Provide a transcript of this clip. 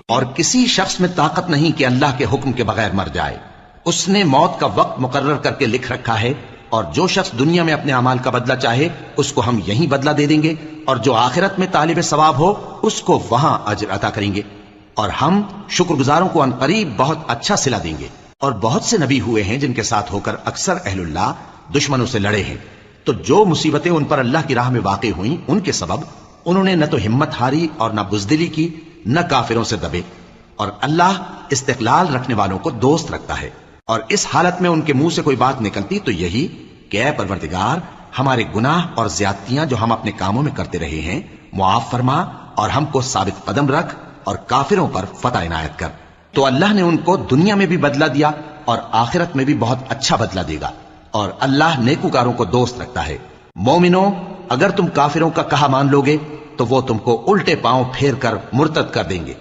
اور کسی شخص میں طاقت نہیں کہ اللہ کے حکم کے بغیر مر جائے. اس نے موت کا وقت مقرر کر کے لکھ رکھا ہے، اور جو شخص دنیا میں اپنے اعمال کا بدلہ چاہے اس کو ہم یہیں بدلہ دے دیں گے، اور جو آخرت میں طالب ثواب ہو اس کو وہاں اجر عطا کریں گے، اور ہم شکر گزاروں کو عنقریب بہت اچھا صلہ دیں گے. اور بہت سے نبی ہوئے ہیں جن کے ساتھ ہو کر اکثر اہل اللہ دشمنوں سے لڑے ہیں، تو جو مصیبتیں ان پر اللہ کی راہ میں واقع ہوئیں ان کے سبب انہوں نے نہ تو ہمت ہاری اور نہ بزدلی کی، نہ کافروں سے دبے. اور اللہ استقلال رکھنے والوں کو دوست رکھتا ہے. اور اس حالت میں ان کے منہ سے کوئی بات نکلتی تو یہی کہ اے پروردگار، ہمارے گناہ اور زیادتیاں جو ہم اپنے کاموں میں کرتے رہے ہیں معاف فرما، اور ہم کو ثابت قدم رکھ، اور کافروں پر فتح عنایت کر. تو اللہ نے ان کو دنیا میں بھی بدلہ دیا اور آخرت میں بھی بہت اچھا بدلہ دے گا، اور اللہ نیکوکاروں کو دوست رکھتا ہے. مومنو، اگر تم کافروں کا کہا مان لوگے تو وہ تم کو الٹے پاؤں پھیر کر مرتد کر دیں گے.